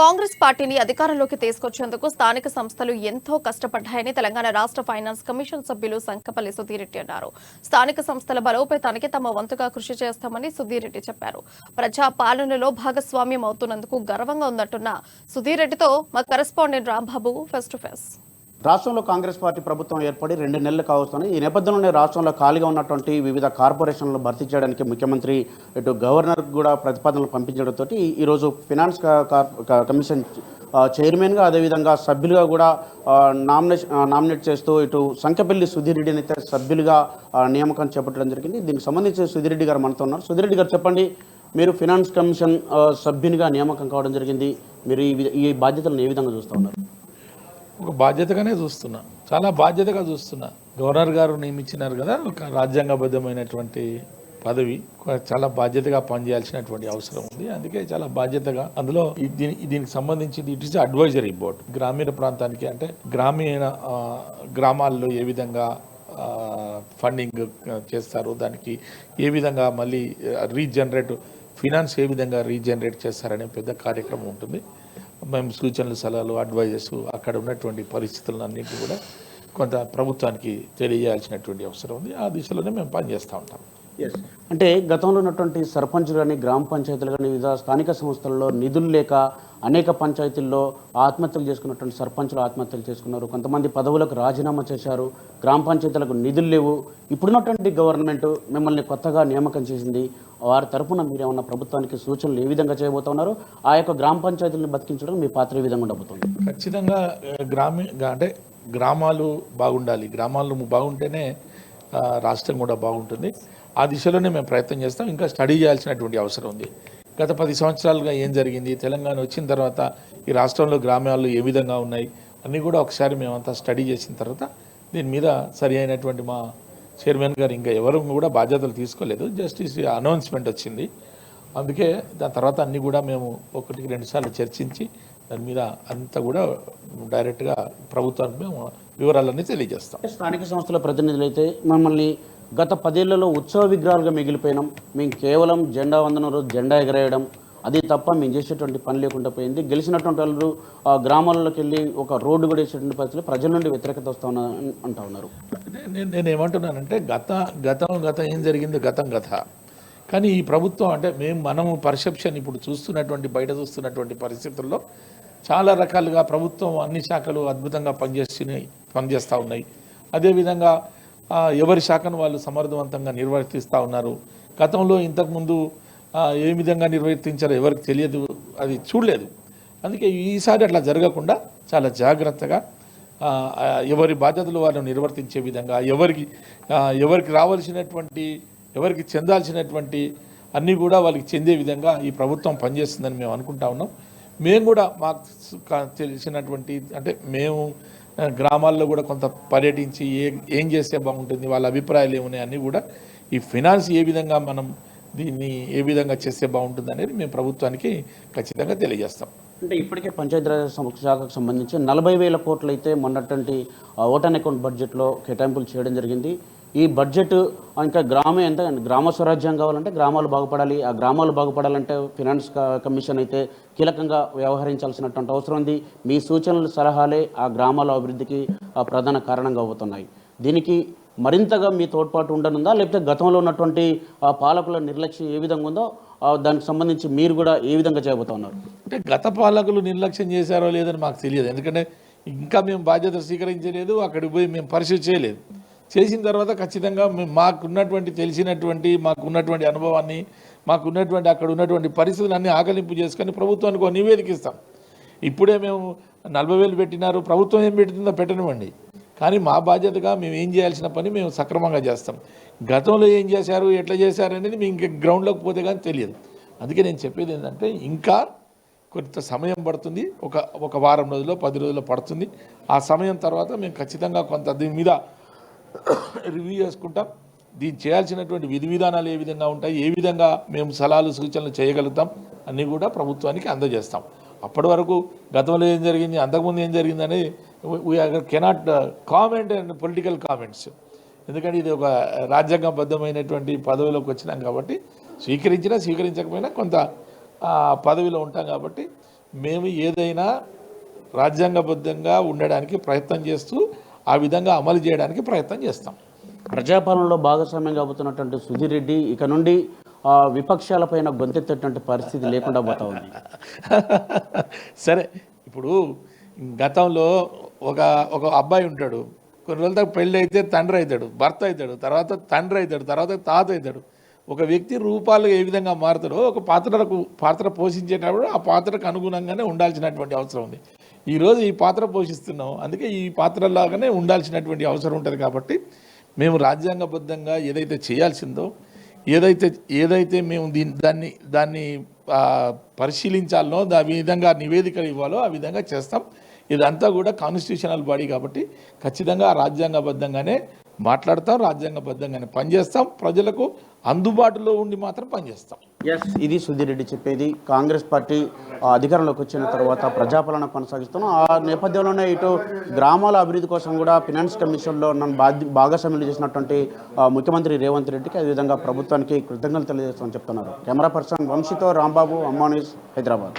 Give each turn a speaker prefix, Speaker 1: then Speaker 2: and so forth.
Speaker 1: కాంగ్రెస్ పార్టీని అధికారంలోకి తీసుకొచ్చేందుకు స్థానిక సంస్థలు ఎంతో కష్టపడ్డాయని తెలంగాణ రాష్ట్ర ఫైనాన్స్ కమిషన్ సభ్యులు సంకపల్లి సుధీరెడ్డి అన్నారు. స్థానిక సంస్థల బలోపేతానికి తమ వంతుగా కృషి చేస్తామని సుధీరెడ్డి చెప్పారు. ప్రజా పాలనలో భాగస్వామ్యం అవుతున్నందుకు గర్వంగా ఉందంటున్న సుధీరెడ్డితో మా correspondent Rambabu face to face.
Speaker 2: రాష్ట్రంలో కాంగ్రెస్ పార్టీ ప్రభుత్వం ఏర్పడి 2 నెలలు కావస్తున్నాయి. ఈ నేపథ్యంలోనే రాష్ట్రంలో ఖాళీగా ఉన్నటువంటి వివిధ కార్పొరేషన్లను భర్తీ చేయడానికి ముఖ్యమంత్రి ఇటు గవర్నర్కు కూడా ప్రతిపాదనలు పంపించడంతో ఈరోజు ఫైనాన్స్ కమిషన్ చైర్మన్గా అదేవిధంగా సభ్యులుగా కూడా నామినేట్ చేస్తూ ఇటు సంకపల్లి సుధీర్ రెడ్డిని అయితే సభ్యులుగా నియామకం చేపట్టడం జరిగింది. దీనికి సంబంధించి సుధీర్ రెడ్డి గారు మనతో ఉన్నారు. సుధీర్ రెడ్డి గారు చెప్పండి, మీరు ఫైనాన్స్ కమిషన్ సభ్యునిగా నియామకం కావడం జరిగింది. మీరు ఈ బాధ్యతలను ఏ విధంగా చూస్తూ ఉన్నారు?
Speaker 3: ఒక బాధ్యతగానే చూస్తున్నా, చాలా బాధ్యతగా చూస్తున్నా. గవర్నర్ గారు నియమించినారు కదా, ఒక రాజ్యాంగబద్ధమైనటువంటి పదవి, చాలా బాధ్యతగా పనిచేయాల్సినటువంటి అవసరం ఉంది. అందుకే చాలా బాధ్యతగా అందులో దీనికి సంబంధించి ఇట్ ఈస్ అడ్వైజరీ బోర్డ్. గ్రామీణ ప్రాంతానికి అంటే గ్రామాల్లో ఏ విధంగా ఫండింగ్ చేస్తారు, దానికి ఏ విధంగా మళ్ళీ ఫినాన్స్ ఏ విధంగా రీజనరేట్ చేస్తారనే పెద్ద కార్యక్రమం ఉంటుంది. మేము సూచనలు, సలహాలు, అడ్వైజర్స్, అక్కడ ఉన్నటువంటి పరిస్థితులన్నింటినీ కూడా కొంత ప్రభుత్వానికి తెలియజేయాల్సినటువంటి అవసరం ఉంది. ఆ దిశలోనే మేము పనిచేస్తూ ఉంటాం.
Speaker 2: అంటే గతంలో ఉన్నటువంటి సర్పంచులు కానీ, గ్రామ పంచాయతీలు కానీ, వివిధ స్థానిక సంస్థల్లో నిధులు లేక అనేక పంచాయతీల్లో ఆత్మహత్యలు చేసుకున్నటువంటి సర్పంచులు ఆత్మహత్యలు చేసుకున్నారు. కొంతమంది పదవులకు రాజీనామా చేశారు. గ్రామ పంచాయతీలకు నిధులు లేవు. ఇప్పుడున్నటువంటి గవర్నమెంట్ మిమ్మల్ని కొత్తగా నియామకం చేసింది. వారి తరఫున మీరేమన్నా ప్రభుత్వానికి సూచనలు ఏ విధంగా చేయబోతున్నారు? ఆ యొక్క గ్రామ పంచాయతీలను బతికించడం మీ పాత్ర ఏ విధంగా ఉండబోతుంది?
Speaker 3: ఖచ్చితంగా అంటే గ్రామాలు బాగుండాలి. గ్రామాలు బాగుంటేనే రాష్ట్రం కూడా బాగుంటుంది. ఆ దిశలోనే మేము ప్రయత్నం చేస్తాం. ఇంకా స్టడీ చేయాల్సినటువంటి అవసరం ఉంది. గత 10 సంవత్సరాలుగా ఏం జరిగింది, తెలంగాణ వచ్చిన తర్వాత ఈ రాష్ట్రంలో గ్రామాలు ఏ విధంగా ఉన్నాయి అన్నీ కూడా ఒకసారి మేమంతా స్టడీ చేసిన తర్వాత దీని మీద సరి అయినటువంటి మా చైర్మన్ గారు ఇంకా ఎవరు కూడా బాధ్యతలు తీసుకోలేదు. జస్ట్ అనౌన్స్మెంట్ వచ్చింది. అందుకే దాని తర్వాత అన్నీ కూడా మేము 1-2 సార్లు చర్చించి దాని మీద అంతా కూడా డైరెక్ట్గా ప్రభుత్వానికి మేము వివరాలన్నీ తెలియజేస్తాం.
Speaker 2: స్థానిక సంస్థల ప్రతినిధులు అయితే మమ్మల్ని గత 10 ఏళ్లలో ఉత్సవ విగ్రహాలుగా మిగిలిపోయినాం, మేము కేవలం జెండా వందనం రోజు జెండా ఎగరేయడం, అది తప్ప మేము చేసేటువంటి పని లేకుండా పోయింది. గెలిచినటువంటి వాళ్ళు గ్రామాల్లోకి వెళ్ళి ఒక రోడ్డు కూడా వేసేటువంటి పరిస్థితులు ప్రజల నుండి వ్యతిరేకత వస్తూ అంటూ ఉన్నారు.
Speaker 3: నేను ఏమంటున్నానంటే గతం ఏం జరిగింది గతం. కానీ ఈ ప్రభుత్వం అంటే మనము పర్సెప్షన్ ఇప్పుడు బయట చూస్తున్నటువంటి పరిస్థితుల్లో చాలా రకాలుగా ప్రభుత్వం అన్ని శాఖలు అద్భుతంగా పనిచేస్తూ ఉన్నాయి. అదేవిధంగా ఎవరి శాఖను వాళ్ళు సమర్థవంతంగా నిర్వర్తిస్తూ ఉన్నారు. గతంలో ఇంతకుముందు ఏ విధంగా నిర్వర్తించారో ఎవరికి తెలియదు, అది చూడలేదు. అందుకే ఈసారి అట్లా జరగకుండా చాలా జాగ్రత్తగా ఎవరి బాధ్యతలు వాళ్ళు నిర్వర్తించే విధంగా ఎవరికి రావాల్సినటువంటి, ఎవరికి చెందాల్సినటువంటి అన్నీ కూడా వాళ్ళకి చెందే విధంగా ఈ ప్రభుత్వం పనిచేస్తుందని మేము అనుకుంటా ఉన్నాం. మేము కూడా మాకు తెలిసినటువంటి అంటే మేము గ్రామాల్లో కూడా కొంత పర్యటించి ఏం చేస్తే బాగుంటుంది, వాళ్ళ అభిప్రాయాలు ఏమున్నాయి అన్నీ కూడా ఈ ఫైనాన్స్ ఏ విధంగా మనం దీన్ని ఏ విధంగా చేస్తే బాగుంటుంది అనేది మేము ప్రభుత్వానికి ఖచ్చితంగా తెలియజేస్తాం.
Speaker 2: అంటే ఇప్పటికే పంచాయతీరాజ్ శాఖకు సంబంధించి 40,000 కోట్లు అయితే మొన్నటువంటి ఓటాన్ అకౌంట్ బడ్జెట్లో కేటాయింపులు చేయడం జరిగింది. ఈ బడ్జెట్ ఇంకా గ్రామ స్వరాజ్యం కావాలంటే గ్రామాలు బాగుపడాలి. ఆ గ్రామాలు బాగుపడాలంటే ఫైనాన్స్ కమిషన్ అయితే కీలకంగా వ్యవహరించాల్సినటువంటి అవసరం ఉంది. మీ సూచనలు, సలహాలే ఆ గ్రామాల అభివృద్ధికి ప్రధాన కారణంగా అవుతున్నాయి. దీనికి మరింతగా మీ తోడ్పాటు ఉండనుందా, లేకపోతే గతంలో ఉన్నటువంటి పాలకుల నిర్లక్ష్యం ఏ విధంగా ఉందో దానికి సంబంధించి మీరు కూడా ఏ విధంగా చేయబోతున్నారు?
Speaker 3: అంటే గత పాలకులు నిర్లక్ష్యం చేశారో లేదని మాకు తెలియదు. ఎందుకంటే ఇంకా మేము బాధ్యత స్వీకరించలేదు, అక్కడికి పోయి మేము పరిశీలి చేయలేదు. చేసిన తర్వాత ఖచ్చితంగా మాకున్నటువంటి తెలిసినటువంటి మాకున్నటువంటి అనుభవాన్ని, మాకున్నటువంటి అక్కడ ఉన్నటువంటి పరిస్థితులన్నీ ఆకలింపు చేసుకొని ప్రభుత్వానికి ఒక నివేదిక ఇస్తాం. ఇప్పుడే మేము 40,000 పెట్టినారు, ప్రభుత్వం ఏం పెడుతుందో పెట్టనివ్వండి. కానీ మా బాధ్యతగా మేము ఏం చేయాల్సిన పని మేము సక్రమంగా చేస్తాం. గతంలో ఏం చేశారు, ఎట్లా చేశారు అనేది మేము ఇంకా గ్రౌండ్లోకి పోతే కానీ తెలియదు. అందుకే నేను చెప్పేది ఏంటంటే ఇంకా కొంత సమయం పడుతుంది. ఒక వారం రోజుల్లో 10 రోజుల్లో పడుతుంది. ఆ సమయం తర్వాత మేము ఖచ్చితంగా కొంత దీని మీద రివ్యూ చేసుకుంటాం. దీన్ని చేయాల్సినటువంటి విధి విధానాలు ఏ విధంగా ఉంటాయి, ఏ విధంగా మేము సలహాలు, సూచనలు చేయగలుగుతాం అన్నీ కూడా ప్రభుత్వానికి అందజేస్తాం. అప్పటి వరకు గతంలో ఏం జరిగింది, అంతకుముందు ఏం జరిగింది అనేది cannot comment and political comments. ఎందుకంటే ఇది ఒక రాజ్యాంగబద్ధమైనటువంటి పదవిలోకి వచ్చినాం కాబట్టి స్వీకరించినా స్వీకరించకపోయినా కొంత పదవిలో ఉంటాం కాబట్టి మేము ఏదైనా రాజ్యాంగబద్ధంగా ఉండడానికి ప్రయత్నం చేస్తూ ఆ విధంగా అమలు చేయడానికి ప్రయత్నం చేస్తాం.
Speaker 2: ప్రజాపాలనలో భాగస్వామ్యం కాబోతున్నటువంటి సుధీర్ రెడ్డి ఇక నుండి విపక్షాలపైన గొంతెత్తేటువంటి పరిస్థితి లేకుండా పోతా ఉంది.
Speaker 3: సరే, ఇప్పుడు గతంలో ఒక ఒక అబ్బాయి ఉంటాడు, కొన్ని రోజుల దాకా పెళ్ళి అయితే తండ్రి అవుతాడు, భర్త అవుతాడు, తర్వాత తండ్రి అవుతాడు, తర్వాత తాత అవుతాడు. ఒక వ్యక్తి రూపాలు ఏ విధంగా మారుతాడో ఒక పాత్ర పోషించేటప్పుడు ఆ పాత్రకు అనుగుణంగానే ఉండాల్సినటువంటి అవసరం ఉంది. ఈరోజు ఈ పాత్ర పోషిస్తున్నాం, అందుకే ఈ పాత్రలాగానే ఉండాల్సినటువంటి అవసరం ఉంటుంది. కాబట్టి మేము రాజ్యాంగబద్ధంగా ఏదైతే చేయాల్సిందో, ఏదైతే మేము దాన్ని పరిశీలించాలనో, ఆ విధంగా నివేదికలు ఇవ్వాలో ఆ విధంగా చేస్తాం. ఇదంతా కూడా కాన్స్టిట్యూషనల్ బాడీ కాబట్టి ఖచ్చితంగా రాజ్యాంగబద్ధంగానే మాట్లాడతాం, రాజ్యాంగబద్ధంగానే పనిచేస్తాం, ప్రజలకు అందుబాటులో ఉండి మాత్రం పనిచేస్తాం.
Speaker 2: ఇది సుధీర్ రెడ్డి చెప్పేది. కాంగ్రెస్ పార్టీ అధికారంలోకి వచ్చిన తర్వాత ప్రజాపాలన కొనసాగిస్తున్నాం. ఆ నేపథ్యంలోనే ఇటు గ్రామాల అభివృద్ధి కోసం కూడా ఫినాన్స్ కమిషన్లో నన్ను భాగస్వామ్యం చేసినటువంటి ముఖ్యమంత్రి రేవంత్ రెడ్డికి అదేవిధంగా ప్రభుత్వానికి కృతజ్ఞతలు తెలియజేస్తామని చెప్తున్నారు. కెమెరా పర్సన్ వంశీతో రాంబాబు, అమ్మా న్యూస్, హైదరాబాద్.